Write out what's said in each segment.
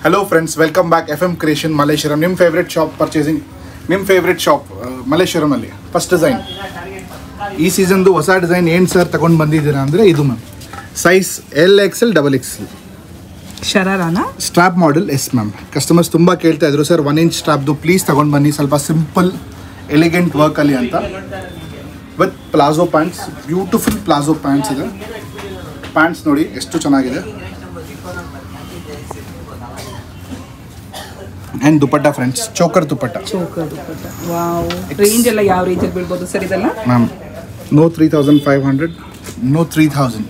Hello friends, welcome back FM Creation Malleshwaram. Nim favorite shop purchasing. Nim favorite shop Malleshwaram alli. First design. ಈ ಸೀಸನ್ದು ಹೊಸ design ಏನು sir ತಗೊಂಡು ಬಂದಿದ್ದೀರಾ ಅಂದರೆ ಇದು ಮ್ಯಾಮ್ ಸೈಜ್ LXL XXL ಶರಾರಾನಾ strap model. Yes ma'am, customers ತುಂಬ ಕೇಳ್ತಾ ಇದ್ರು ಸರ್ 1 ಇಂಚ್ ಸ್ಟ್ರಾಪ್ದು ಪ್ಲೀಸ್ ತಗೊಂಡು ಬನ್ನಿ, ಸ್ವಲ್ಪ ಸಿಂಪಲ್ ಎಲಿಗೆಂಟ್ ವರ್ಕಲ್ಲಿ ಅಂತ. With palazzo pants, beautiful palazzo pants ಇದೆ. ಪ್ಯಾಂಟ್ಸ್ ನೋಡಿ ಎಷ್ಟು ಚೆನ್ನಾಗಿದೆ. And dupatta friends, choker dupatta. Wow, range ಎಲ್ಲ ಯಾವ ರೇಂಜಲ್ಲಿ ಬೀಳ್ಬೋದು ಸರ್ ಇದೆಲ್ಲ? Ma'am no 3500, no 3000,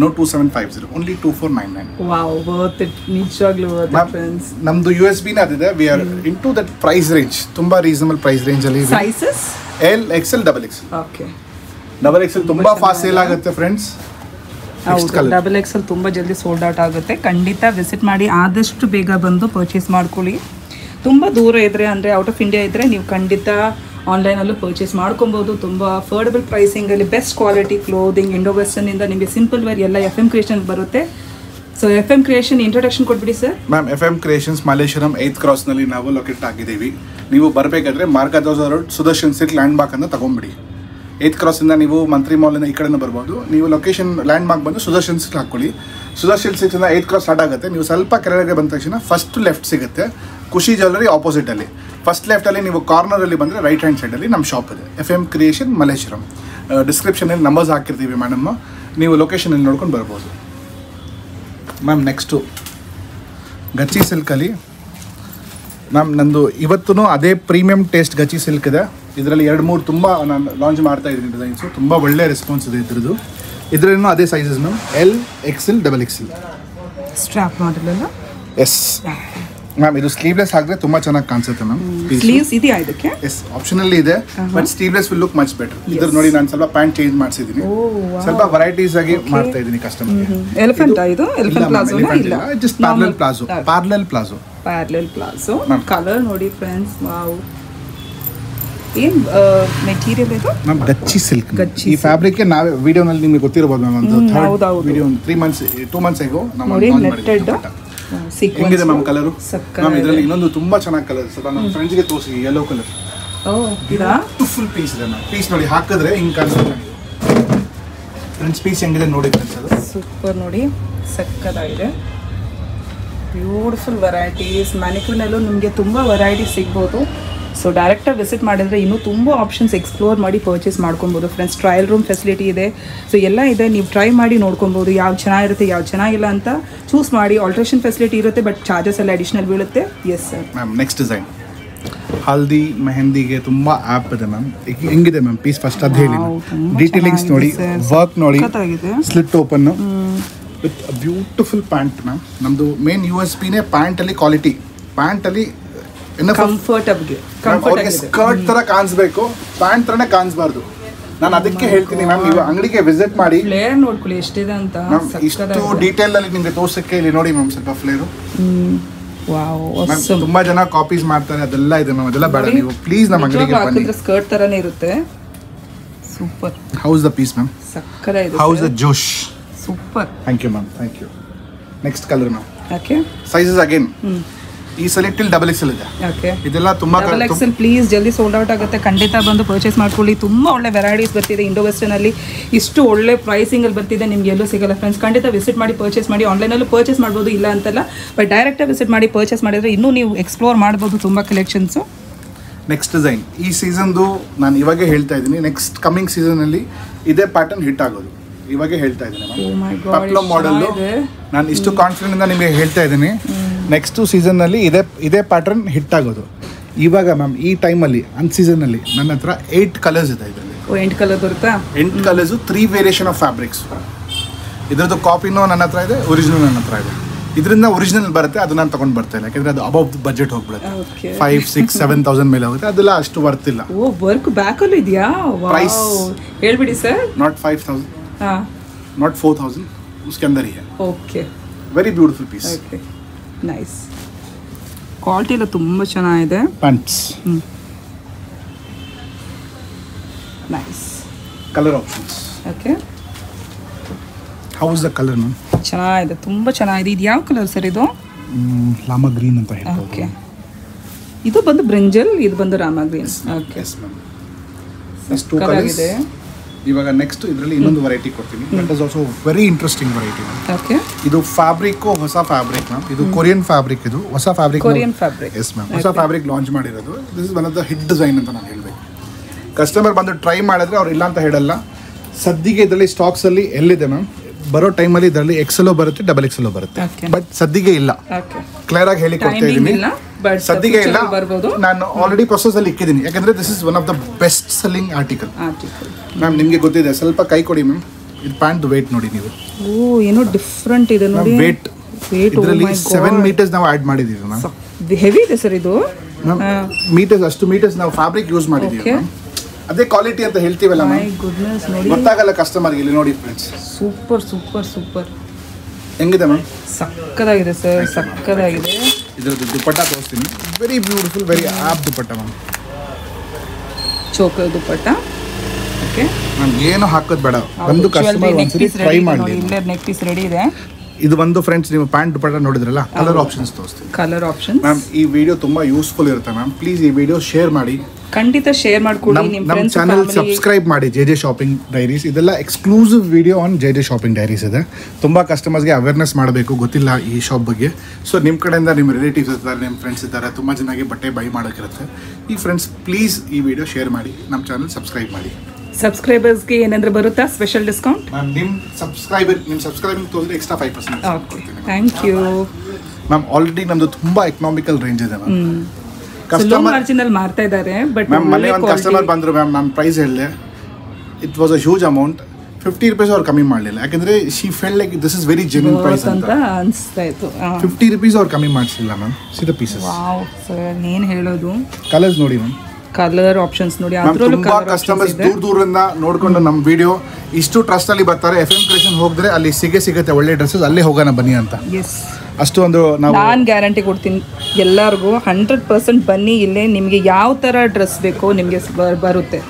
no 2750, only 2499. Wow, worth it, ನಿಜವಾಗ್ಲೂ ವರ್ತ್ ಇಟ್ ಫ್ರೆಂಡ್ಸ್. ನಮ್ಮದು USB ನ ಅದಿದೆ. We are into that price range, ತುಂಬ ರೀಸನಬಲ್ ಪ್ರೈಸ್ ರೇಂಜಲ್ಲಿ. Sizes LXL XXL. Okay, XXL ತುಂಬ ಫಾಸ್ಟ್ ಸೇಲ್ ಆಗುತ್ತೆ ಫ್ರೆಂಡ್ಸ್. ಹೌದು, XXL ತುಂಬ ಜಲ್ದಿ ಸೋಲ್ಡ್ ಔಟ್ ಆಗುತ್ತೆ. ಖಂಡಿತ ವಿಸಿಟ್ ಮಾಡಿ, ಆದಷ್ಟು ಬೇಗ ಬಂದು ಪರ್ಚೇಸ್ ಮಾಡ್ಕೊಳ್ಳಿ. ತುಂಬ ದೂರ ಇದ್ದರೆ ಅಂದರೆ ಔಟ್ ಆಫ್ ಇಂಡಿಯಾ ಇದ್ದರೆ ನೀವು ಖಂಡಿತ ಆನ್ಲೈನಲ್ಲೂ ಪರ್ಚೇಸ್ ಮಾಡ್ಕೊಬೋದು. ತುಂಬ ಅಫೋರ್ಡಬಲ್ ಪ್ರೈಸಿಂಗಲ್ಲಿ ಬೆಸ್ಟ್ ಕ್ವಾಲಿಟಿ ಕ್ಲೋದಿಂಗ್. ಇಂಡೋ ವೆಸ್ಟರ್ನಿಂದ ನಿಮಗೆ ಸಿಂಪಲ್ ವೇರ್ ಎಲ್ಲ FM ಕ್ರಿಯೇಷನ್ ಬರುತ್ತೆ. ಸೊ FM ಕ್ರಿಯೇಷನ್ ಇಂಟ್ರೊಡಕ್ಷನ್ ಕೊಟ್ಬಿಡಿ sir. Ma'am, FM creations Malleshwaram 8th ಕ್ರಾಸ್ನಲ್ಲಿ ನಾವು ಲೊಕೇಟ್ ಆಗಿದ್ದೀವಿ. ನೀವು ಬರಬೇಕಾದ್ರೆ Margosa road Sudarshan silk landmark ಅನ್ನು ತಗೊಂಬಿಡಿ. 8th ಕ್ರಾಸಿಂದ ನೀವು ಮಂತ್ರಿ ಮಾಲಿಂದ ಈ ಕಡೆನೂ ಬರ್ಬೋದು. ನೀವು ಲೊಕೇಶನ್ ಲ್ಯಾಂಡ್ ಮಾರ್ಕ್ ಬಂದು ಸುದರ್ಶನ್ ಸಿಲ್ಕ್ ಹಾಕ್ಕೊಳ್ಳಿ. ಸುದರ್ಶನ್ ಸಿಲ್ಕ್ಸಿಂದ 8th ಕ್ರಾಸ್ ಸ್ಟಾರ್ಟ್ ಆಗುತ್ತೆ. ನೀವು ಸ್ವಲ್ಪ ಕೆಳಗೆ ಬಂದ ತಕ್ಷಣ ಫಸ್ಟ್ ಲೆಫ್ಟ್ ಸಿಗುತ್ತೆ, ಖುಷಿ ಜ್ಯುವೆಲ್ಲರಿ ಆಪೋಸಿಟಲ್ಲಿ. ಫಸ್ಟ್ ಲೆಫ್ಟಲ್ಲಿ ನೀವು ಕಾರ್ನರಲ್ಲಿ ಬಂದರೆ ರೈಟ್ ಹ್ಯಾಂಡ್ ಸೈಡಲ್ಲಿ ನಮ್ಮ ಶಾಪ್ ಇದೆ, FM ಕ್ರಿಯೇಷನ್ ಮಲ್ಲೇಶ್ವರಂ. ಡಿಸ್ಕ್ರಿಪ್ಷನಲ್ಲಿ ನಂಬರ್ಸ್ ಹಾಕಿರ್ತೀವಿ ಮೇಡಮ್, ನೀವು ಲೊಕೇಶನಲ್ಲಿ ನೋಡ್ಕೊಂಡು ಬರ್ಬೋದು. ಮ್ಯಾಮ್, ನೆಕ್ಸ್ಟು ಗಚ್ಚಿ ಸಿಲ್ಕಲ್ಲಿ ಮ್ಯಾಮ್ ನಂದು ಇವತ್ತೂ ಅದೇ ಪ್ರೀಮಿಯಂ ಟೇಸ್ಟ್ ಗಚ್ಚಿ ಸಿಲ್ಕ್ ಇದೆ. ಇದರಲ್ಲಿ 2-3 ತುಂಬ ನಾನು ಲಾಂಚ್ ಮಾಡ್ತಾ ಇದ್ದೀನಿ ಡಿಸೈನ್ಸು. ತುಂಬ ಒಳ್ಳೆ ರೆಸ್ಪಾನ್ಸ್ ಇದೆ ಇದ್ರದ್ದು. ಇದರಲ್ಲೂ ಅದೇ sizes ma'am, LXL XXL. Strap model ಅಲ್ಲ? ಎಸ್ ಮ್ಯಾಮ್, ಇದು ಸ್ಲೀವ್ಲೆಸ್ ಹಾಕಿದ್ರೆ ತುಂಬ ಚೆನ್ನಾಗಿ ಕಾಣಿಸುತ್ತೆ ಮ್ಯಾಮ್. ಸ್ಲೀವ್ಸ್ ಇದೆಯಾ ಇದಕ್ಕೆ? ಎಸ್, ಆಪ್ಷನಲ್ಲಿ ಇದೆ, but sleeveless will look much better. ಇದ್ರ ನೋಡಿ ನಾನು ಸ್ವಲ್ಪ ಪ್ಯಾಂಟ್ ಚೇಂಜ್ ಮಾಡಿಸಿದ್ದೀನಿ, ಸ್ವಲ್ಪ ವೆರೈಟೀಸ್ ಆಗಿ ಮಾಡ್ತಾ ಇದ್ದೀನಿ ಕಸ್ಟಮರ್ಗೆ. ಎಲಿಫೆಂಟ್ ಇದು? ಎಲಿಫೆಂಟ್ ಪ್ಲಾಜೋ ಇಲ್ಲ, just parallel palazzo. Parallel palazzo colour ನೋಡಿ ಫ್ರೆಂಡ್ಸ್. ವಾವ್, ಏನು ಮೆಟೀರಿಯಲ್ ಇದು? Ma'am, gachi silk. ಈ ಫ್ಯಾಬ್ರಿಕ್ ನಾವೇ ವಿಡಿಯೋನಲ್ಲಿ ನಿಮಗೆ ಗೊತ್ತಿರಬಹುದು ಮ್ಯಾಮ್. ಒಂದು ಥರ್ಡ್ ವಿಡಿಯೋ 2 months ಆಗೋ ನಮ್ಮ ನೆಟ್ಟೆಡ್ ಹೆಂಗಿದೆ ಮ್ಯಾಮ್ ಕಲರು? ಮ್ಯಾಮ್, ಇದರಲ್ಲಿ ಇನ್ನೊಂದು ತುಂಬಾ ಚೆನ್ನಾಗಿ ಕಲರ್, ಸ್ವಲ್ಪ ನಮ್ಮ ಫ್ರೆಂಡ್ಸ್ಗೆ ತೋರಿಸಿ. ಯೆಲ್ಲೋ ಕಲರ್ ಬ್ಯೂಟಿಫುಲ್ ಪೀಸ್ ಇದೆ ಮ್ಯಾಮ್. ಪೀಸ್ ನೋಡಿ, ಹಾಕಿದ್ರೆ ಹಿಂಗೆ ಕಾಣಿಸುತ್ತೆ ಫ್ರೆಂಡ್ಸ್. ಪೀಸ್ ಹೆಂಗಿದೆ ನೋಡಿ ಫ್ರೆಂಡ್ಸ್, ಅದು ಸೂಪರ್ ನೋಡಿ, ಸಕ್ಕತ್ತಾಗಿದೆ. Beautiful varieties. ಮ್ಯಾನಿಕ್ಯೂರ್ನಲ್ಲೂ ನಿಮಗೆ ತುಂಬ ವೆರೈಟೀಸ್ ಸಿಗ್ಬೋದು. ಸೊ ಡೈರೆಕ್ಟಾಗಿ ವಿಸಿಟ್ ಮಾಡಿದರೆ ಇನ್ನೂ ತುಂಬ ಆಪ್ಷನ್ಸ್ ಎಕ್ಸ್ಪ್ಲೋರ್ ಮಾಡಿ ಪರ್ಚೇಸ್ ಮಾಡ್ಕೊಬೋದು ಫ್ರೆಂಡ್ಸ್. ಟ್ರಯಲ್ ರೂಮ್ ಫೆಸಿಲಿಟಿ ಇದೆ, ಸೊ ಎಲ್ಲ ಇದೆ. ನೀವು ಟ್ರೈ ಮಾಡಿ ನೋಡ್ಕೊಬೋದು ಯಾವ್ದು ಚೆನ್ನಾಗಿರುತ್ತೆ, ಯಾವ್ದು ಚೆನ್ನಾಗಿಲ್ಲ ಅಂತ ಚೂಸ್ ಮಾಡಿ. ಆಲ್ಟ್ರೇಷನ್ ಫೆಸಿಲಿಟಿ ಇರುತ್ತೆ, ಬಟ್ ಚಾರ್ಜಸ್ ಎಲ್ಲ ಅಡಿಷನಲ್ ಬೀಳುತ್ತೆ. Yes sir. Ma'am, next design haldi ಮೆಹಂದಿಗೆ ತುಂಬ ಆ್ಯಪ್ ಇದೆ ಮ್ಯಾಮ್. ಹೆಂಗಿದೆ ಮ್ಯಾಮ್ ಪೀಸ್? ಫಸ್ಟ್ ಅದು ಹೇಳಿ. ಡೀಟೇಲಿಂಗ್ಸ್ ನೋಡಿ, ವರ್ಕ್ ನೋಡಿ, slit open with beautiful pant ma'am. ನಮ್ಮದು ಮೇನ್ USPನೇ ಪ್ಯಾಂಟಲ್ಲಿ ಕ್ವಾಲಿಟಿ. ಪ್ಯಾಂಟಲ್ಲಿ ಅವ್ರಿಗೆ ಸ್ಕರ್ಟ್ ತರ ಕಾಣಿಸ್ಬೇಕು, ಪ್ಯಾಂಟ್ ತರನೇ ಕಾಣಿಸ್ಬಾರ್ದು. ನಾನು ಅದಕ್ಕೆ ಹೇಳ್ತೀನಿ ಮ್ಯಾಮ್, ನೀವು ಅಂಗಡಿಗೆ ವಿಸಿಟ್ ಮಾಡಿ ನೋಡ್ಕೊಳ್ಳಿ ಎಷ್ಟಿದೆ ಅಂತ. ಇಷ್ಟು ಡೀಟೇಲ್ ಅಲ್ಲಿ ನಿಮ್ಗೆ ತೋರ್ಸಕ್ಕೆ ಇಲ್ಲಿ ನೋಡಿ ಮ್ಯಾಮ್, ಸ್ವಲ್ಪ ಫ್ಲೇರು. ತುಂಬಾ ಜನ ಕಾಪೀಸ್ ಮಾಡ್ತಾರೆ, ಅದೆಲ್ಲ ಇದೆ ಮ್ಯಾಮ್. ಅದೆಲ್ಲ ಬೇಡ, ನೀವು ಪ್ಲೀಸ್ ನಮ್ಮ ಅಂಗಡಿಗೆ ಬನ್ನಿ. ಸ್ಕರ್ಟ್ ತರನೇ ಇರುತ್ತೆ. Super. How's the piece ma'am? ಸಕ್ಕತ್ತಾಗಿದೆ. How's the josh? Super. Thank you ma'am, thank you. Next colour ma'am. Okay, sizes again ಈ ಸಲ ಟಿಲ್ XXL ಇದೆ. ಓಕೆ, ಇದೆಲ್ಲ ತುಂಬಾ XXL ಪ್ಲೀಸ್ ಜಲ್ದಿ ಸೋಲ್ಡ್ ಔಟ್ ಆಗುತ್ತೆ. ಖಂಡಿತ ಬಂದು ಪರ್ಚೇಸ್ ಮಾಡ್ಕೊಳ್ಳಿ. ತುಂಬ ಒಳ್ಳೆ ವೆರೈಟೀಸ್ ಬರ್ತಿದೆ ಇಂಡೋ ವೆಸ್ಟರ್ನಲ್ಲಿ. ಇಷ್ಟು ಒಳ್ಳೆ ಪ್ರೈಸಿಂಗಲ್ಲಿ ಬರ್ತಿದೆ, ನಿಮ್ಗೆ ಎಲ್ಲೂ ಸಿಗಲ್ಲ ಫ್ರೆಂಡ್ಸ್. ಖಂಡಿತ ವಿಸಿಟ್ ಮಾಡಿ ಪರ್ಚೇಸ್ ಮಾಡಿ. ಆನ್ಲೈನಲ್ಲೂ ಪರ್ಚೇಸ್ ಮಾಡ್ಬೋದು, ಇಲ್ಲ ಅಂತಲ್ಲ, ಬಟ್ ಡೈರೆಕ್ಟಾಗಿ ವಿಸಿಟ್ ಮಾಡಿ ಪರ್ಚೇಸ್ ಮಾಡಿದರೆ ಇನ್ನೂ ನೀವು ಎಕ್ಸ್ಪ್ಲೋರ್ ಮಾಡ್ಬೋದು ತುಂಬ ಕಲೆಕ್ಷನ್ಸು. ನೆಕ್ಸ್ಟ್ ಡಿಸೈನ್ ಈ ಸೀಸನ್ದು ನಾನು ಇವಾಗೇ ಹೇಳ್ತಾ ಇದ್ದೀನಿ. ನೆಕ್ಸ್ಟ್ ಕಮಿಂಗ್ ಸೀಸನಲ್ಲಿ ಇದೇ ಪ್ಯಾಟರ್ನ್ ಹಿಟ್ ಆಗೋದು, ಇವಾಗೇ ಹೇಳ್ತಾ ಇದ್ದೀನಿ. ಪಪ್ಲೋ ಮಾಡೆಲ್ಲು ನಾನು ಇಷ್ಟು ಕಾನ್ಫಿಡೆಂಟ್ ನಿಮಗೆ ಹೇಳ್ತಾ ಇದ್ದೀನಿ. ನೆಕ್ಸ್ಟ್ ಸೀಸನ್ನಲ್ಲಿ ಇದೇ ಪ್ಯಾಟರ್ನ್ ಹಿಟ್ ಆಗೋದು. ಇವಾಗ ಮ್ಯಾಮ್ ಈ ಟೈಮಲ್ಲಿ ಅನ್ ಸೀಸನ್ನಲ್ಲಿ ನನ್ನ ಹತ್ರ 8 ಕಲರ್ಸ್ ಇದೆ. ಇದರಲ್ಲಿ 8 ಕಲರ್ ಬರುತ್ತಾ? 8 ಕಲರ್ಸು, 3 ವೇರಿಯೇಷನ್ ಆಫ್ ಫ್ಯಾಬ್ರಿಕ್ಸ್. ಇದರದ್ದು ಕಾಪಿನೂ ನನ್ನ ಹತ್ರ ಇದೆ, ಒರಿಜಿನಲ್ ನನ್ನ ಹತ್ರ ಇದೆ. ಇದರಿಂದ ಒರಿಜಿನಲ್ ಬರುತ್ತೆ, ಅದು ನಾನು ತಗೊಂಡು ಬರ್ತಾ ಇಲ್ಲ, ಯಾಕಂದರೆ ಅದು ಅಬೌವ್ ಬಜೆಟ್ ಹೋಗ್ಬಿಡುತ್ತೆ. 5,000-6,000-7,000 ಮೇಲೆ ಹೋಗುತ್ತೆ, ಅದೆಲ್ಲ ಅಷ್ಟು ಬರ್ತಿಲ್ಲ. ಓ, ವರ್ಕ್ ಬ್ಯಾಕಲ್ಲೂ ಇದೆಯಾ? ಪ್ರೈಸ್ ಹೇಳ್ಬಿಡಿ ಸರ್. ನಾಟ್ 5,000, ನಾಟ್ 4,000, उसके अंदर ही है. Okay, very beautiful piece. Okay, nice. Quality ಎಲ್ಲ ತುಂಬ ಚೆನ್ನಾಗಿದೆ. Pants nice. Colour options. Okay, how is the colour ma'am? ಚೆನ್ನಾಗಿದೆ, ತುಂಬ ಚೆನ್ನಾಗಿದೆ. ಇದು ಯಾವ ಕಲರ್ ಸರ್ ಇದು? ಲಾಮಾ ಗ್ರೀನ್ ಅಂತ ಹೇಳ್ಬೋದು. ಓಕೆ, ಇದು ಬಂದು ಬ್ರಿಂಜಲ್, ಇದು ಬಂದು Rama green. Okay, yes ma'am. Next 2 colours. ಇವಾಗ ನೆಕ್ಸ್ಟ್ ಇದರಲ್ಲಿ ಇನ್ನೊಂದು ವೆರೈಟಿ ಕೊಡ್ತೀನಿ. That is also very interesting variety. Okay, ಇದು ಫ್ಯಾಬ್ರಿಕ್, ಹೊಸ ಫ್ಯಾಬ್ರಿಕ್ ಮ್ಯಾಮ್. ಇದು ಕೊರಿಯನ್ ಫ್ಯಾಬ್ರಿಕ್. ಇದು ಹೊಸ fabric. Korean fabric. Yes ma'am, ಹೊಸ ಫ್ಯಾಬ್ರಿಕ್ ಲಾಂಚ್ ಮಾಡಿರೋದು. This is one of the hit design ಅಂತ ನಾನು ಹೇಳಬೇಕು. ಕಸ್ಟಮರ್ ಬಂದು ಟ್ರೈ ಮಾಡಿದ್ರೆ ಅವ್ರು ಇಲ್ಲ ಅಂತ ಹೇಳಲ್ಲ. ಸದ್ಯಗೆ ಇದರಲ್ಲಿ ಸ್ಟಾಕ್ಸ್ ಅಲ್ಲಿ ಎಲ್ಲಿದೆ ಮ್ಯಾಮ್, ಬರೋ ಟೈಮಲ್ಲಿ ಇದರಲ್ಲಿ XL ಬರುತ್ತೆ, XXL ಬರುತ್ತೆ. ಬಟ್ ಸದ್ಯಗೆ ಇಲ್ಲ. ಕ್ಲಿಯರ್ ಆಗಿ ಹೇಳಿ ಕೊಡ್ತಾ ಇದ್ದೀನಿ, ಸದ್ಯಗೆ ಇಲ್ಲ. ನಾನು ಆಲ್ರೆಡಿ ಪ್ರೊಸೆಸ್ ಅಲ್ಲಿ ಇಕ್ಕಿದ್ದೀನಿ. ಯಾಕಂದ್ರೆ this is one of the best selling article ma'am. ನಿಮಗೆ ಗೊತ್ತಿದೆ, ಸ್ವಲ್ಪ ಕೈ ಕೊಡಿ ಮ್ಯಾಮ್. ಇದು ಪ್ಯಾಂಟ್ ವೇಟ್ ನೋಡಿ ನೀವು. ಓ, ಏನೋ ಡಿಫ್ರೆಂಟ್ ಇದೆ ನೋಡಿ. ವೇಟ್ ಇದರಲ್ಲಿ 7 ಮೀಟರ್ಸ್ ನಾವು ಆಡ್ ಮಾಡಿದೀವಿ ಮ್ಯಾಮ್. ಹೆವಿ ಇದೆ ಸರ್ ಇದು. ಮೀಟರ್ಸ್, ಅಷ್ಟು ಮೀಟರ್ಸ್ ನಾವು ಫ್ಯಾಬ್ರಿಕ್ ಯೂಸ್ ಮಾಡಿದೀವಿ. ಅದೇ ಕ್ವಾಲಿಟಿ ಅಂತ ಹೇಳ್ತೀವಲ್ಲ ಮ್ಯಾಮ್, ಗೊತ್ತಾಗಲ್ಲ ಕಸ್ಟಮರ್ಗೆ. ಇಲ್ಲಿ ನೋಡಿ ಫ್ರೆಂಡ್ಸ್, ಸೂಪರ್ ಸೂಪರ್ ಸೂಪರ್. ಹೆಂಗಿದೆ ಮ್ಯಾಮ್? ಸಕ್ಕದಾಗಿದೆ ಸರ್, ಸಕ್ಕದಾಗಿದೆ. ಇದರದ್ದು ದುಪಟ್ಟ ತೋರಿಸ್ತೀನಿ. ವೆರಿ ಬ್ಯೂಟಿಫುಲ್, ವೆರಿ ಆಪ್ dupatta ma'am. Choker dupatta. Okay ma'am, ಏನು ಹಾಕೋದು ಬೇಡ. ಒಂದು ಕಸ್ಟಮರ್ ಒಂದ್ಸರಿ ಟ್ರೈ ಮಾಡಿ. ಇಲ್ಲೇ ನೆಕ್ ಪೀಸ್ ರೆಡಿ ಇದೆ. ಇದು ಒಂದು ಫ್ರೆಂಡ್ಸ್, ನೀವು ಪ್ಯಾಂಟ್ ದುಪಟ್ಟ ನೋಡಿದ್ರಲ್ಲ, ಕಲರ್ ಆಪ್ಷನ್ಸ್ ತೋರಿಸ್ತೀನಿ. ಕಲರ್ ಆಪ್ಷನ್ ಮ್ಯಾಮ್, ಈ ವಿಡಿಯೋ ತುಂಬಾ ಯೂಸ್ಫುಲ್ ಇರುತ್ತೆ ಮ್ಯಾಮ್. ಪ್ಲೀಸ್ ಈ ವಿಡಿಯೋ ಶೇರ್ ಮಾಡಿ. ಖಂಡಿತ ಶೇರ್ ಮಾಡ್ಕೊಳ್ಳಿ. ನಮ್ಮ ಚಾನಲ್ ಸಬ್ಸ್ಕ್ರೈಬ್ ಮಾಡಿ, JJ ಶಾಪಿಂಗ್ ಡೈರೀಸ್. ಇದೆಲ್ಲ exclusive video on JJ shopping diaries ಇದೆ. ತುಂಬ ಕಸ್ಟಮರ್ಸ್ಗೆ ಅವೇರ್ನೆಸ್ ಮಾಡಬೇಕು, ಗೊತ್ತಿಲ್ಲ ಈ ಶಾಪ್ ಬಗ್ಗೆ. ಸೊ ನಿಮ್ಮ ಕಡೆಯಿಂದ ನಿಮ್ಮ ರಿಲೇಟಿವ್ಸ್ ಇರ್ತಾರೆ, ನಿಮ್ಮ ಫ್ರೆಂಡ್ಸ್ ಇದ್ದಾರೆ, ತುಂಬ ಚೆನ್ನಾಗಿ ಬಟ್ಟೆ ಬೈ ಮಾಡೋಕ್ಕಿರುತ್ತೆ. ಈ ಫ್ರೆಂಡ್ಸ್ ಪ್ಲೀಸ್ ಈ ವಿಡಿಯೋ ಶೇರ್ ಮಾಡಿ, ನಮ್ಮ ಚಾನಲ್ ಸಬ್ಸ್ಕ್ರೈಬ್ ಮಾಡಿ. ಸಬ್ಸ್ಕ್ರೈಬರ್ಸ್ಗೆ ಏನಾದರೂ ಬರುತ್ತಾ ಸ್ಪೆಷಲ್ ಡಿಸ್ಕೌಂಟ್? ಮ್ಯಾಮ್, ನಿಮ್ಮ ಸಬ್ಸ್ಕ್ರೈಬಿಂಗ್ ತೋರಿದ್ರೆ ಎಕ್ಸ್ಟ್ರಾ 5% ಕೊಡ್ತೀನಿ. Thank you ma'am. ಆಲ್ರೆಡಿ ನಮ್ಮದು ತುಂಬ ಎಕನಾಮಿಕಲ್ ರೇಂಜ್ ಇದೆ ಮ್ಯಾಮ್. ಮಾರ್ಜಿನಲ್ ಮಾರ್ತಾ ಇದ್ದಾರೆ. ಬಟ್ ಮ್ಯಾಮ್, ಮನೆ ಒಂದು ಕಸ್ಟಮರ್ ಬಂದರು ಮ್ಯಾಮ್, ನಾನು ಪ್ರೈಸ್ ಹೇಳಿದೆ. It was a huge amount. 50 rupees ಅವ್ರು ಕಮ್ಮಿ ಮಾಡಲಿಲ್ಲ. ಯಾಕಂದ್ರೆ she felt like this is very genuine price ಅಂತ ಅನಿಸ್ತಾ ಇತ್ತು. 50 ರೂಪೀಸ್ ಅವ್ರು ಕಮ್ಮಿ ಮಾಡಿಸಿಲ್ಲ ma'am. See the pieces. Wow sir, ಏನು ಹೇಳೋದು. ಕಲರ್ಸ್ ನೋಡಿ ಮ್ಯಾಮ್, ಕಲರ್ ಆಪ್ಷನ್ಸ್ ನೋಡಿ. ತುಂಬಾ ಕಸ್ಟಮರ್ಸ್ ದೂರದಿಂದ ನೋಡ್ಕೊಂಡು ನಮ್ಮ ವಿಡಿಯೋ ಇಷ್ಟು ಟ್ರಸ್ಟ್ ಅಲ್ಲಿ ಬರ್ತಾರೆ. FM ಕ್ರಿಯೇಷನ್ ಹೋಗಿದ್ರೆ ಅಲ್ಲಿ ಸಿಗುತ್ತೆ ಒಳ್ಳೆ ಡ್ರೆಸ್ಸಸ್, ಅಲ್ಲೇ ಹೋಗೋಣ ಬನ್ನಿ ಅಂತ. ಎಸ್, ಅಷ್ಟು ಒಂದು ನಾನು ಗ್ಯಾರಂಟಿ ಕೊಡ್ತೀನಿ ಎಲ್ಲರಿಗೂ. 100% ಬನ್ನಿ. ಇಲ್ಲೇ ನಿಮಗೆ ಯಾವ ಥರ ಡ್ರೆಸ್ ಬೇಕೋ ನಿಮಗೆ ಬರುತ್ತೆ.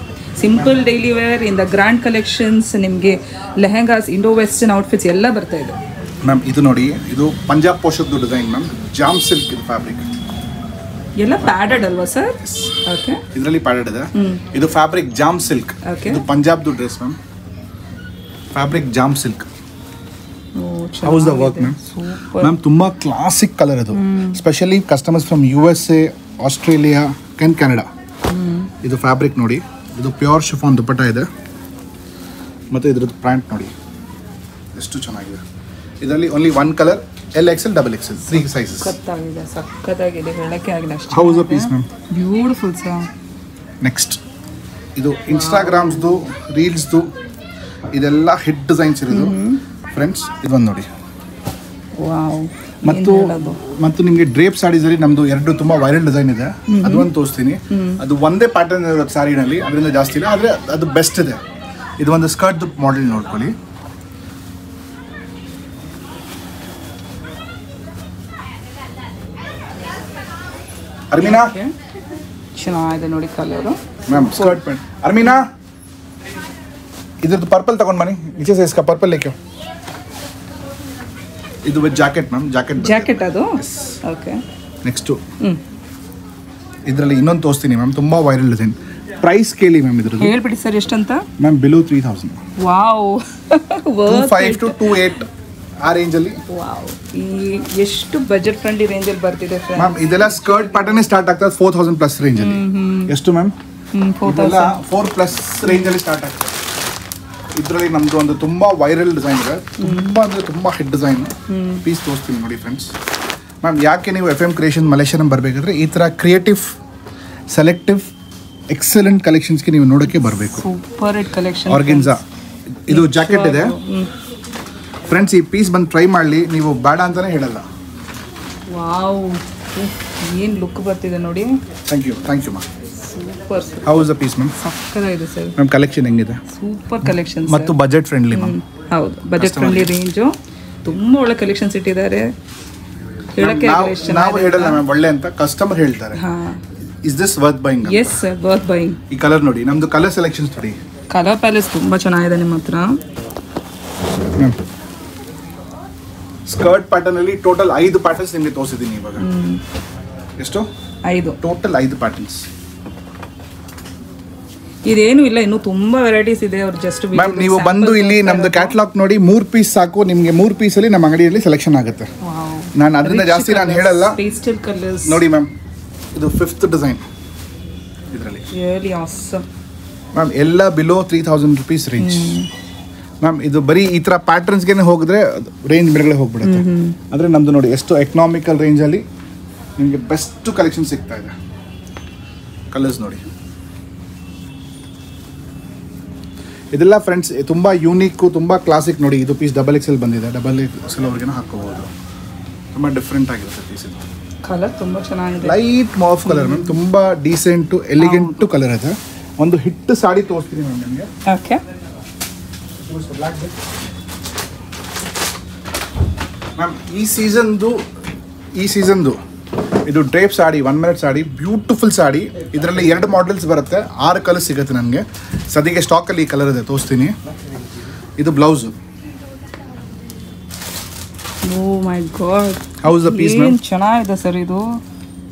ಸಿಂಪಲ್ ಡೈಲಿ ವೇರ್ ಇಂದ ಗ್ರ್ಯಾಂಡ್ ಕಲೆಕ್ಷನ್ಸ್, ನಿಮಗೆ ಲೆಹೆಂಗಾಸ್, ಇಂಡೋ ವೆಸ್ಟರ್ನ್ ಔಟ್ಫಿಟ್ಸ್ ಎಲ್ಲ ಬರ್ತಾ ಇದೆ ಮ್ಯಾಮ್. ಇದು ನೋಡಿ, ಇದು ಪಂಜಾಬ್ ಪೋಷದ್ದು ಡಿಸೈನ್ ಮ್ಯಾಮ್. ಜಾಮ್ ಸಿಲ್ಕ್ ಇದು ಫ್ಯಾಬ್ರಿಕ್. ಎಲ್ಲ ಪ್ಯಾಡೆಡ್ ಅಲ್ವಾ ಸರ್? ಓಕೆ, ಇದರಲ್ಲಿ ಪ್ಯಾಡೆಡ್ ಇದೆ. ಇದು ಫ್ಯಾಬ್ರಿಕ್ ಜಾಮ್ ಸಿಲ್ಕ್. ಇದು ಪಂಜಾಬ್ದು dress ma'am. Fabric jam silk. How's the work ma'am. Ma'am, ತುಂಬಾ ಕ್ಲಾಸಿಕ್ ಕಲರ್ ಅದು. Specially customers from USA, Australia and Canada. ಇದು ಫ್ಯಾಬ್ರಿಕ್ ನೋಡಿ. ಇದು ಪ್ಯೂರ್ ಶಿಫಾನ್ ದುಪಟ್ಟ ಇದೆ. ಮತ್ತು ಇದ್ರದ್ದು ಪ್ಯಾಂಟ್ ನೋಡಿ ಎಷ್ಟು ಚೆನ್ನಾಗಿದೆ. ಇದರಲ್ಲಿ only 1 colour, LXL, XXL, 3 sizes. ಸಕ್ಕತ್ತಾಗಿದೆ, ಹೇಳಕ್ಕೆ ಆಗಿಲ್ಲ ಅಷ್ಟು. How's a piece ma'am. Beautiful sir. Next, ಇದು ಇನ್ಸ್ಟಾಗ್ರಾಮ್ಸ್ದು, ರೀಲ್ಸ್ದು ಇದೆಲ್ಲ ಹಿಟ್ ಡಿಸೈನ್ಸ್ ಇರೋದು ಫ್ರೆಂಡ್ಸ್. ಇದೊಂದು ನೋಡಿ. ವಾವ್. ಮತ್ತು ನಿಮಗೆ ಡ್ರೇಪ್ ಸ್ಯಾರೀಸಲ್ಲಿ ನಮ್ಮದು 2 ತುಂಬ ವೈರಲ್ ಡಿಸೈನ್ ಇದೆ. ಅದು ಒಂದು ತೋರಿಸ್ತೀನಿ. ಅದು ಒಂದೇ ಪ್ಯಾಟರ್ನ್ ಇರೋದು ಸ್ಯಾರಿನಲ್ಲಿ, ಅದರಿಂದ ಜಾಸ್ತಿ ಇಲ್ಲ, ಆದರೆ ಅದು ಬೆಸ್ಟ್ ಇದೆ. ಇದು ಒಂದು ಸ್ಕರ್ಟ್ ಮಾಡೆಲ್ ನೋಡ್ಕೊಳ್ಳಿ. ಅರ್ಮಿನಾ, ಚೆನ್ನಾಗಿದೆ ನೋಡಿ ಕಲರು ಮ್ಯಾಮ್. ಸ್ಕರ್ಟ್ ಪ್ಯಾಂಟ್ ಅರ್ಮಿನಾ, ಇದ್ರದ್ದು ಪರ್ಪಲ್ ತಗೊಂಡು ಬನ್ನಿ. नीचे से इसका पर्पल लेके आओ. ಇದು ವಿತ್ ಜಾಕೆಟ್ ಮ್ಯಾಮ್. ಜಾಕೆಟ್ ಅದು. ಓಕೆ, ನೆಕ್ಸ್ಟು ಇದರಲ್ಲಿ ಇನ್ನೊಂದು ತೋರಿಸ್ತೀನಿ ಮ್ಯಾಮ್. ತುಂಬ ವೈರಲ್ ಡಿಸೈನ್. ಪ್ರೈಸ್ ಕೇಳಿ ಮ್ಯಾಮ್ ಇದ್ರದ್ದು. ಹೇಳ್ಬಿಡಿ ಸರ್, ಎಷ್ಟಂತ ಮ್ಯಾಮ್? ಬಿಲೋ 3000. ವಾವ್. 25 to 28 ಆ ರೇಂಜಲ್ಲಿ. ವಾವ್, ಈ ಎಷ್ಟು ಬಜೆಟ್ ಫ್ರೆಂಡ್ಲಿ ರೇಂಜಲ್ಲಿ ಬರ್ತಿದೆ ಮ್ಯಾಮ್. ಇದೆಲ್ಲ ಸ್ಕರ್ಟ್ ಪ್ಯಾಟರ್ನ್ ಸ್ಟಾರ್ಟ್ ಆಗ್ತದೆ 4000 ಪ್ಲಸ್ ರೇಂಜಲ್ಲಿ. ಎಷ್ಟು ಮ್ಯಾಮ್? 4+ ರೇಂಜಲ್ಲಿ ಸ್ಟಾರ್ಟ್ ಆಗ್ತದೆ. ಇದರಲ್ಲಿ ನಮ್ಮದು ಒಂದು ತುಂಬ ವೈರಲ್ ಡಿಸೈನ್ ಇದೆ. ತುಂಬ ಅಂದರೆ ತುಂಬ ಹಿಟ್ ಡಿಸೈನ್. ಪೀಸ್ ತೋರಿಸ್ತೀನಿ ನೋಡಿ ಫ್ರೆಂಡ್ಸ್. ಮ್ಯಾಮ್, ಯಾಕೆ ನೀವು FM ಕ್ರಿಯೇಷನ್ ಮಲೇಶ್ವರಂ ಬರಬೇಕಾದ್ರೆ ಈ ಥರ ಕ್ರಿಯೇಟಿವ್, ಸೆಲೆಕ್ಟಿವ್, ಎಕ್ಸಲೆಂಟ್ ಕಲೆಕ್ಷನ್ಸ್ಗೆ ನೀವು ನೋಡೋಕ್ಕೆ ಬರಬೇಕು. Super hit collection. ಆರ್ಗೆನ್ಸಾ ಇದು ಜಾಕೆಟ್ ಇದೆ ಫ್ರೆಂಡ್ಸ್. ಈ ಪೀಸ್ ಬಂದು ಟ್ರೈ ಮಾಡಲಿ, ನೀವು ಬೇಡ ಅಂತಲೇ ಹೇಳಲ್ಲ. ವಾವ್, ಏನು ಲುಕ್ ಬರ್ತಿದೆ ನೋಡಿ. Thank you ma'am. Super. How's a piece ma'am. ಸಕ್ಕತ್ತಾಗಿದೆ ಸರ್. ಮ್ಯಾಮ್, ಕಲೆಕ್ಷನ್ ಹೆಂಗಿದೆ? ಸೂಪರ್ ಕಲೆಕ್ಷನ್ ಮತ್ತು ಬಜೆಟ್ ಫ್ರೆಂಡ್ಲಿ ಮ್ಯಾಮ್. ಹೌದು, ಬಜೆಟ್ ಫ್ರೆಂಡ್ಲಿ ರೇಂಜು. ತುಂಬ ಒಳ್ಳೆ ಕಲೆಕ್ಷನ್ಸ್ ಇಟ್ಟಿದ್ದಾರೆ. ಹೇಳಕ್ಕೆ ನಾವು ಹೇಳಲ್ಲ ಮ್ಯಾಮ್ ಒಳ್ಳೆ ಅಂತ, ಕಸ್ಟಮರ್ ಹೇಳ್ತಾರೆ. Is this worth buying? Yes sir, worth buying. ಈ ಕಲರ್ ನೋಡಿ, ನಮ್ದು ಕಲರ್ ಸೆಲೆಕ್ಷನ್ಸ್ ನೋಡಿ. ಕಲರ್ ಪ್ಯಾಲೇಸ್ ತುಂಬ ಚೆನ್ನಾಗಿದೆ ನಿಮ್ಮ ಹತ್ರ. ಸ್ಕರ್ಟ್ ಪ್ಯಾಟರ್ನ್ ಅಲ್ಲಿ ಟೋಟಲ್ 5 ಪ್ಯಾಟರ್ನ್ಸ್ ನಿಮಗೆ ತೋರಿಸಿದ್ದೀನಿ ಇವಾಗ. ಎಷ್ಟು? 5. Total 5 patterns. ಇದೇನು ಇಲ್ಲ, ಇನ್ನು ತುಂಬಾ ವೆರೈಟೀಸ್ ಇದೆ. ಅವ್ರು ಜಸ್ಟ್ ಮ್ಯಾಮ್ ನೀವು ಬಂದು ಇಲ್ಲಿ ನಮ್ದು ಕ್ಯಾಟಲಾಗ್ ನೋಡಿ, 3 ಪೀಸ್ ಸಾಕು ನಿಮಗೆ. 3 ಪೀಸಲ್ಲಿ ನಮ್ಮ ಅಂಗಡಿಯಲ್ಲಿ ಸೆಲೆಕ್ಷನ್ ಆಗುತ್ತೆ. ನಾನು ಅದರಿಂದ ಜಾಸ್ತಿ ನಾನು ಹೇಳಲ್ಲ. ಪೇಸ್ಟಲ್ ಕಲರ್ಸ್ ನೋಡಿ ಮ್ಯಾಮ್, ಇದು 5th ಡಿಸೈನ್ ಇದರಲ್ಲಿ. Really awesome ma'am. ಎಲ್ಲ ಬಿಲೋ 3000 rupees ರೇಂಜ್ ಮ್ಯಾಮ್. ಇದು ಬರೀ ಈ ಥರ ಪ್ಯಾಟರ್ನ್ಸ್ಗೆ ಹೋಗಿದ್ರೆ ರೇಂಜ್ ಬೆಳಗಡೆ ಹೋಗ್ಬಿಡುತ್ತೆ. ಅಂದರೆ ನಮ್ಮದು ನೋಡಿ ಎಷ್ಟು ಎಕನಾಮಿಕಲ್ ರೇಂಜಲ್ಲಿ ನಿಮಗೆ ಬೆಸ್ಟ್ ಕಲೆಕ್ಷನ್ ಸಿಗ್ತಾ ಇದೆ. ಕಲರ್ಸ್ ನೋಡಿ, ಇದೆಲ್ಲ ಫ್ರೆಂಡ್ಸ್ ತುಂಬ ಯೂನಿಕ್ಕು, ತುಂಬ ಕ್ಲಾಸಿಕ್. ನೋಡಿ ಇದು ಪೀಸ್ XXL ಬಂದಿದೆ. XXL ಅವ್ರಿಗೇನೋ ಹಾಕೋಬೋದು. ತುಂಬ ಡಿಫ್ರೆಂಟ್ ಆಗಿರುತ್ತೆ ಪೀಸ್. ಇದು ಕಲರ್ ತುಂಬ ಚೆನ್ನಾಗಿದೆ. Light mauve colour ma'am. ತುಂಬ ಡೀಸೆಂಟು ಎಲಿಗೆಂಟು ಕಲರ್ ಇದೆ. ಒಂದು ಹಿಟ್ಟು ಸಾಡಿ ತೋರಿಸ್ತೀನಿ ಮ್ಯಾಮ್ ನಿಮಗೆ. ಓಕೆ ಮ್ಯಾಮ್, ಈ ಸೀಸನ್ದು ಇದು drape sari, 1 minute sari, beautiful sari. ಇದರಲ್ಲಿ 2 ಮಾಡೆಲ್ಸ್ ಬರುತ್ತೆ, 6 ಕಲರ್ ಸಿಗುತ್ತೆ ನನಗೆ ಸದ್ಯಕ್ಕೆ ಸ್ಟಾಕಲ್ಲಿ. ಈ ಕಲರ್ ಇದೆ, ತೋರಿಸ್ತೀನಿ. ಇದು blouse. Oh my god, how's the piece ma'am? ಚೆನ್ನಾಗಿದೆ ಸರ್ ಇದು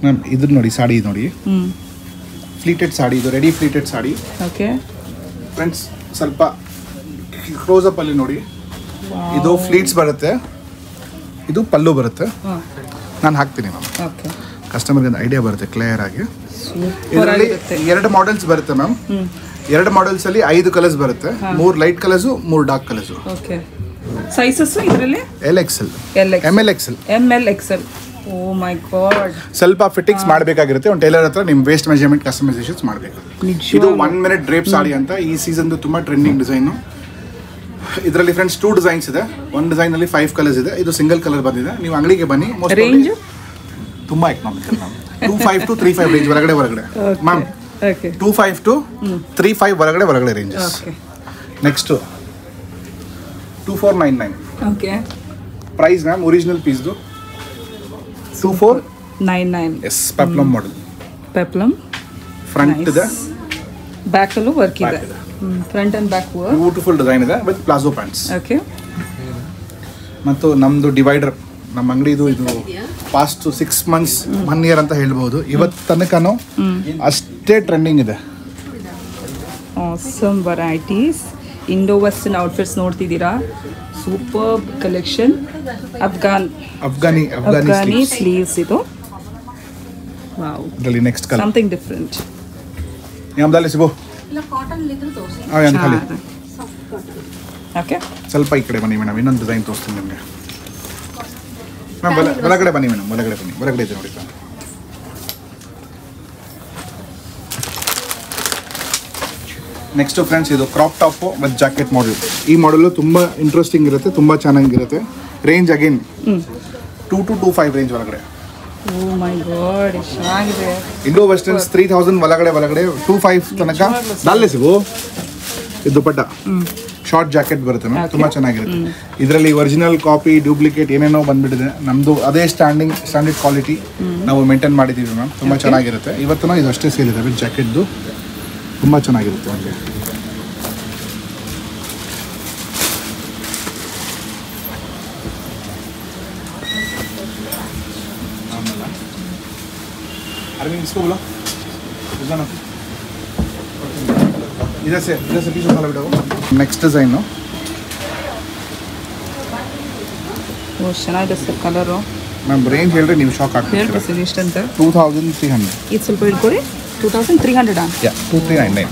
ಮ್ಯಾಮ್. ಇದು ನೋಡಿ ಸಾಡಿ ನೋಡಿ, ಫ್ಲೀಟೆಡ್ ಸಾಡಿ. ಇದು ready pleated sari. Okay friends, ಸ್ವಲ್ಪ ಕ್ಲೋಸಪ್ ಅಲ್ಲಿ ನೋಡಿ. ಇದು ಫ್ಲೀಟ್ಸ್ ಬರುತ್ತೆ, ಇದು ಪಲ್ಲು ಬರುತ್ತೆ. ನಾನು ಹಾಕ್ತೀನಿ ಮ್ಯಾಮ್, ಓಕೆ. ಕಸ್ಟಮರ್ಗೆ ಒಂದು ಐಡಿಯಾ ಬರುತ್ತೆ ಕ್ಲಿಯರ್ ಆಗಿ. ಇದರಲ್ಲಿ 2 ಮಾಡೆಲ್ಸ್ ಬರುತ್ತೆ ಮ್ಯಾಮ್. 2 ಮಾಡೆಲ್ಸ್ ಅಲ್ಲಿ 5 ಕಲರ್ಸ್ ಬರುತ್ತೆ. 3 light colours, 3 dark colours. Okay. Sizes ಇದರಲ್ಲಿ LXL, MLXL, MLXL. O my god. ಸ್ವಲ್ಪ ಫಿಟ್ಟಿಂಗ್ಸ್ ಮಾಡಬೇಕಾಗಿರುತ್ತೆ. ಒಂದು ಟೈಲರ್ ಹತ್ರ ನಿಮ್ಮ ವೇಸ್ಟ್ ಮೆಜರ್ಮೆಂಟ್ ಕಸ್ಟಮೈಸೇಷನ್ಸ್ ಮಾಡಬೇಕು. ಇದು 1 minute ಡ್ರೇಪ್ ಸಾಡಿ ಅಂತ ಈ ಸೀಸನ್ದು ತುಂಬ ಟ್ರೆಂಡಿಂಗ್ ಡಿಸೈನು. ಇದರಲ್ಲಿ ಫ್ರೆಂಡ್ಸ್ 2 ಡಿಸೈನ್ಸ್ ಇದೆ. 1 ಡಿಸೈನ್ ಅಲ್ಲಿ 5 ಕಲರ್ಸ್ ಇದೆ. ಇದು ಸಿಂಗಲ್ ಕಲರ್ ಬಂದಿದೆ. ನೀವು ಅಂಗಡಿಗೆ ಬನ್ನಿ. ರೇಂಜ್ ತುಂಬಾ ಎಕನಾಮಿಕಲ್ ಮ್ಯಾಮ್. 25 to 35 ರೇಂಜ್ ಹೊರಗಡೆ ಮ್ಯಾಮ್. 25 to 35 ಹೊರಗಡೆ ranges. Next 2499. Okay. Price ma'am original ಪೀಸ್ದು 2499. Yes, peplum model. Peplum front ಇದೆ, ಬ್ಯಾಕ್ ಅಲ್ಲೂ ವರ್ಕ್ ಇದೆ. Front and back work. Beautiful design ಇದೆ ವಿತ್ ಪ್ಲಾಜೋ ಪ್ಯಾಂಟ್ಸ್. ಓಕೆ. ಮತ್ತು ನಮ್ಮದು ಡಿವೈಡರ್, ನಮ್ಮ ಅಂಗಡಿದು ಇದು ಪಾಸ್ಟ್ 6 months 1 year ಅಂತ ಹೇಳ್ಬೋದು. ಇವತ್ತು ತನಕನೂ ಅಷ್ಟೇ ಟ್ರೆಂಡಿಂಗ್ ಇದೆ. Awesome varieties. Indo western outfits ನೋಡ್ತಿದ್ದೀರಾ. Super collection. ಅಫ್ಘಾನಿ ಸ್ಲೀವ್ಸ್ ಇದು. ವಾವ್. ಇದರಲ್ಲಿ ನೆಕ್ಸ್ಟ್ ಕಲರ್ ಸಮಥಿಂಗ್ ಡಿಫರೆಂಟ್. ಯಾವ್ದಲ್ಲಿ ಸಿಗೋ ಖಾಲಿ. ಓಕೆ. ಸ್ವಲ್ಪ ಈ ಕಡೆ ಬನ್ನಿ ಮೇಡಮ್, ಇನ್ನೊಂದು ಡಿಸೈನ್ ತೋರಿಸ್ತೀನಿ ನಿಮಗೆ. ಮ್ಯಾಮ್ ಒಳಗಡೆ ಬನ್ನಿ ಮೇಡಮ್, ಒಳಗಡೆ ಬನ್ನಿ. ಹೊರಗಡೆ ಇದೆ ನೋಡಿ. ನೆಕ್ಸ್ಟ್ ಫ್ರೆಂಡ್ಸ್, ಇದು ಕ್ರಾಪ್ ಟಾಪು ಮತ್ತು ಜಾಕೆಟ್ ಮಾಡೆಲ್. ಈ ಮಾಡೆಲು ತುಂಬ ಇಂಟ್ರೆಸ್ಟಿಂಗ್ ಇರುತ್ತೆ, ತುಂಬ ಚೆನ್ನಾಗಿರುತ್ತೆ. ರೇಂಜ್ ಅಗೇನ್ 2 to 25 ರೇಂಜ್ ಒಳಗಡೆ. ಓ ಮೈ ಗಾಡ್, ಚೆನ್ನಾಗಿದೆ. ಇಂಡೋ ವೆಸ್ಟರ್ನ್ಸ್ 3000 ಒಳಗಡೆ 25 ತನಕ ದಾಲೆ ಸಿಗು. ಇದು ದುಪಟ್ಟ, ಶಾರ್ಟ್ ಜಾಕೆಟ್ ಬರುತ್ತೆ ಮ್ಯಾಮ್. ತುಂಬ ಚೆನ್ನಾಗಿರುತ್ತೆ. ಇದರಲ್ಲಿ ಒರಿಜಿನಲ್ ಕಾಪಿ, ಡೂಪ್ಲಿಕೇಟ್ ಏನೇನೋ ಬಂದ್ಬಿಟ್ಟಿದೆ. ನಮ್ಮದು ಅದೇ ಸ್ಟ್ಯಾಂಡರ್ಡ್ ಕ್ವಾಲಿಟಿ ನಾವು ಮೇಂಟೈನ್ ಮಾಡಿದ್ದೀವಿ ಮ್ಯಾಮ್. ತುಂಬ ಚೆನ್ನಾಗಿರುತ್ತೆ. ಇವತ್ತು ಇದು ಅಷ್ಟೇ ಸೇಲ್ ಇದೆ ವಿತ್ ಜಾಕೆಟ್ದು. ತುಂಬ ಚೆನ್ನಾಗಿರುತ್ತೆ ನನಗೆ. अरविंद इसको बोलो इधर से पीछे वाला बिठाओ. नेक्स्ट डिजाइन ಚೆನ್ನಾಗಿದೆ ಸರ್ ಕಲರು. ಮ್ಯಾಮ್ ರೇಂಜ್ ಹೇಳಿದ್ರೆ ನೀವು ಶಾಕ್ ಆಗ್ತೀರಾ. ಹೇಳ್ರಿ ಸರ್ ಎಷ್ಟಂತ? 2300. ಇದು ಸ್ವಲ್ಪ ಇಟ್ಕೊಡಿ. 2300 ಯಾ 2399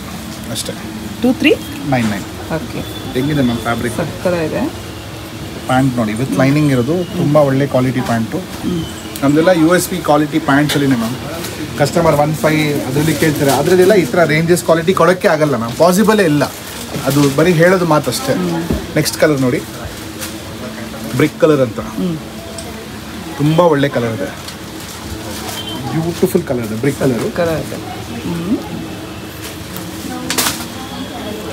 ಅಷ್ಟೇ. 2399. ಓಕೆ. ಹೆಂಗಿದೆ ಮ್ಯಾಮ್ ಫ್ಯಾಬ್ರಿಕ್? ಸಕ್ಕರ ಇದೆ. ಪ್ಯಾಂಟ್ ನೋಡಿ ವಿತ್ ಲೈನಿಂಗ್ ಇರೋದು. ತುಂಬ ಒಳ್ಳೆ ಕ್ವಾಲಿಟಿ ಪ್ಯಾಂಟು. ನಮ್ಮದೆಲ್ಲ USP ಕ್ವಾಲಿಟಿ ಪ್ಯಾಂಟ್ಸಲ್ಲಿನೇ ಮ್ಯಾಮ್. ಕಸ್ಟಮರ್ 15 ಅದರಲ್ಲಿ ಕೇಳ್ತಾರೆ. ಅದರಲ್ಲೆಲ್ಲ ಈ ಥರ ರೇಂಜಸ್ ಕ್ವಾಲಿಟಿ ಕೊಡೋಕ್ಕೆ ಆಗಲ್ಲ ಮ್ಯಾಮ್, ಪಾಸಿಬಲೇ ಇಲ್ಲ. ಅದು ಬರೀ ಹೇಳೋದು ಮಾತಷ್ಟೇ. ನೆಕ್ಸ್ಟ್ ಕಲರ್ ನೋಡಿ, ಬ್ರಿಕ್ ಕಲರ್ ಅಂತ. ತುಂಬ ಒಳ್ಳೆ ಕಲರ್ ಇದೆ, ಬ್ಯೂಟಿಫುಲ್ ಕಲರ್ ಇದೆ. ಬ್ರಿಕ್ ಕಲರು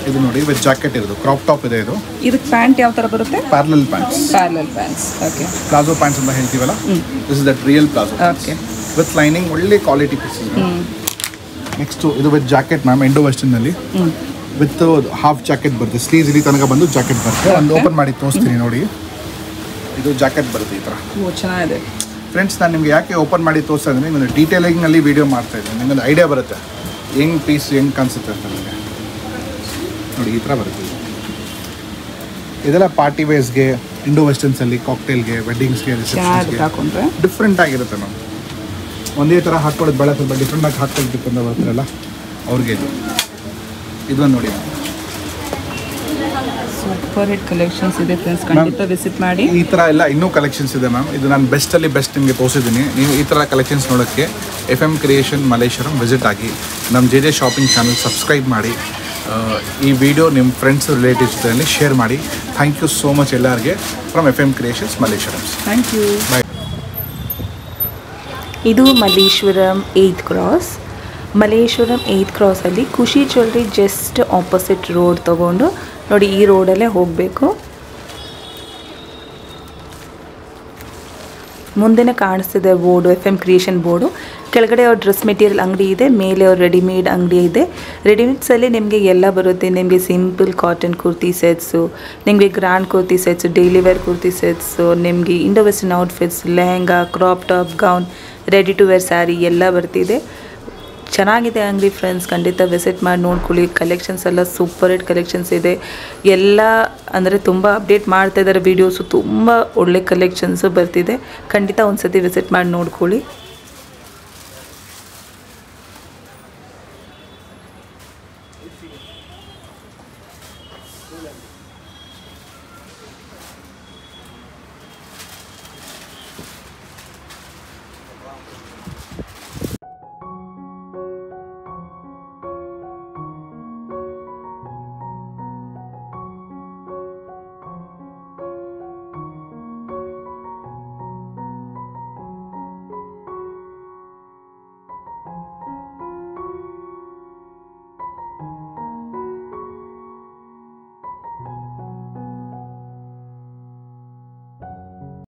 ಇದು ನೋಡಿ ವಿತ್ ಜಾಕೆಟ್ ಇರೋದು. ಕ್ರಾಪ್ ಟಾಪ್ ಇದೆ ಇದು. ಇದಕ್ಕೆ ಪ್ಯಾಂಟ್ ಯಾವ ಥರ ಬರುತ್ತೆ? Parallel pants. Okay. Palazzo pants ಅಂತ ಹೇಳ್ತೀವಲ್ಲ, this is that real palazzo. Okay. With lining ಒಳ್ಳೆ ಕ್ವಾಲಿಟಿ ಪೀಸ್. ನೆಕ್ಸ್ಟು ಇದು ವಿತ್ ಜಾಕೆಟ್ ಮ್ಯಾಮ್. ಇಂಡೋ ವೆಸ್ಟರ್ನಲ್ಲಿ ವಿತ್ ಹಾಫ್ ಜಾಕೆಟ್ ಬರುತ್ತೆ. ಸ್ಲೀವ್ಸ್ ಇಲ್ಲಿ ತನಕ ಬಂದು ಜಾಕೆಟ್ ಬರುತ್ತೆ. ಒಂದು ಓಪನ್ ಮಾಡಿ ತೋರಿಸ್ತೀನಿ ನೋಡಿ. ಇದು ಜಾಕೆಟ್ ಬರುತ್ತೆ ಈ ಥರ. ಓ ಚೆನ್ನಾಗಿದೆ ಫ್ರೆಂಡ್ಸ್. ನಾನು ನಿಮಗೆ ಯಾಕೆ ಓಪನ್ ಮಾಡಿ ತೋರಿಸ್ತಾ ಇದ್ದೀನಿ, ನಿಮಗೆ ಡೀಟೇಲಿಂಗ್ನಲ್ಲಿ ವೀಡಿಯೋ ಮಾಡ್ತಾಯಿದ್ದೀನಿ, ನಿಮಗೊಂದು ಐಡಿಯಾ ಬರುತ್ತೆ ಹೆಂಗೆ ಪೀಸ್ ಹೆಂಗೆ ಕಾಣಿಸುತ್ತೆ ಅಂತ. ನಿಮಗೆ ನೋಡಿ ಈ ಥರ ಬರುತ್ತೆ. ಇದೆಲ್ಲ ಪಾರ್ಟಿ ವೇರ್ಸ್ಗೆ, ಇಂಡೋ ವೆಸ್ಟರ್ನ್ಸಲ್ಲಿ, ಕಾಕ್ಟೇಲ್ಗೆ, ವೆಡ್ಡಿಂಗ್ಸ್ಗೆ, ರಿಸೆಪ್ಷನ್ಸ್ಗೆ ಹಾಕೊಂಡ್ರೆ ಡಿಫ್ರೆಂಟ್ ಆಗಿರುತ್ತೆ ಮ್ಯಾಮ್. ಒಂದೇ ಥರ ಹಾಕ್ಕೊಳ್ಳೋದು ಬೇಡ, ಸ್ವಲ್ಪ ಡಿಫ್ರೆಂಟಾಗಿ ಹಾಕ್ಕೊಳ್ಬೇಕು ಅಂತ ಬರ್ತಾರಲ್ಲ ಅವ್ರಿಗೆ ಇದನ್ನು ನೋಡಿ ಮ್ಯಾಮ್. ಸೂಪರ್ ಹಿಟ್ ಕಲೆಕ್ಷನ್ಸ್ ಇದೆ ಫ್ರೆಂಡ್ಸ್, ಖಂಡಿತ ವಿಸಿಟ್ ಮಾಡಿ. ಈ ಥರ ಎಲ್ಲ ಇನ್ನೂ ಕಲೆಕ್ಷನ್ಸ್ ಇದೆ ಮ್ಯಾಮ್. ಇದು ನಾನು ಬೆಸ್ಟಲ್ಲಿ ಬೆಸ್ಟ್ ನಿಮಗೆ ತೋರಿಸಿದ್ದೀನಿ. ನೀವು ಈ ಥರ ಕಲೆಕ್ಷನ್ಸ್ ನೋಡೋಕ್ಕೆ FM ಕ್ರಿಯೇಷನ್ ಮಲ್ಲೇಶ್ವರಂ ವಿಸಿಟ್ ಆಗಿ, ನಮ್ಮ JJ ಶಾಪಿಂಗ್ ಚಾನಲ್ ಸಬ್ಸ್ಕ್ರೈಬ್ ಮಾಡಿ, ಈ ವಿಡಿಯೋ ನಿಮ್ಮ ಫ್ರೆಂಡ್ಸ್ ರಿಲೇಟಿವ್ಸ್ ಜೊತೆಯಲ್ಲಿ ಶೇರ್ ಮಾಡಿ. ಥ್ಯಾಂಕ್ ಯು ಸೋ ಮಚ್ ಎಲ್ಲರಿಗೆ from FM creations Malleshwaram. Thank you. Bye. ಇದು Malleshwaram 8th cross. Malleshwaram 8th ಕ್ರಾಸಲ್ಲಿ ಖುಷಿ ಜ್ಯುವೆಲ್ರಿ ಜಸ್ಟ್ ಆಪೋಸಿಟ್ ರೋಡ್ ತೊಗೊಂಡು ನೋಡಿ, ಈ ರೋಡಲ್ಲೇ ಹೋಗಬೇಕು. ಮುಂದೆನೇ ಕಾಣಿಸ್ತಿದೆ ಬೋರ್ಡು, FM ಕ್ರಿಯೇಷನ್ ಬೋರ್ಡು. ಕೆಳಗಡೆ ಅವ್ರ ಡ್ರೆಸ್ ಮೆಟೀರಿಯಲ್ ಅಂಗಡಿ ಇದೆ, ಮೇಲೆ ಅವ್ರ ರೆಡಿಮೇಡ್ ಅಂಗಡಿ ಇದೆ. ರೆಡಿಮೇಡ್ಸಲ್ಲಿ ನಿಮಗೆ ಎಲ್ಲ ಬರುತ್ತೆ. ನಿಮಗೆ ಸಿಂಪಲ್ ಕಾಟನ್ ಕುರ್ತಿ ಸೆಟ್ಸು, ನಿಮಗೆ grand kurti sets, daily wear kurti sets, ನಿಮಗೆ Indo western outfits, lehenga, crop top, gown, ready to wear sari ಎಲ್ಲ ಬರ್ತಿದೆ. ಚೆನ್ನಾಗಿದೆ ಅಂಗಡಿ ಫ್ರೆಂಡ್ಸ್, ಖಂಡಿತ ವಿಸಿಟ್ ಮಾಡಿ ನೋಡ್ಕೊಳ್ಳಿ. ಕಲೆಕ್ಷನ್ಸ್ ಎಲ್ಲ ಸೂಪರ್ ಹಿಟ್ ಕಲೆಕ್ಷನ್ಸ್ ಇದೆ. ಎಲ್ಲ ಅಂದರೆ ತುಂಬ ಅಪ್ಡೇಟ್ ಮಾಡ್ತಾ ಇದ್ದಾರೆ ವೀಡಿಯೋಸು, ತುಂಬ ಒಳ್ಳೆ ಕಲೆಕ್ಷನ್ಸು ಬರ್ತಿದೆ. ಖಂಡಿತ ಒಂದು ಸತಿ ವಿಸಿಟ್ ಮಾಡಿ ನೋಡ್ಕೊಳ್ಳಿ.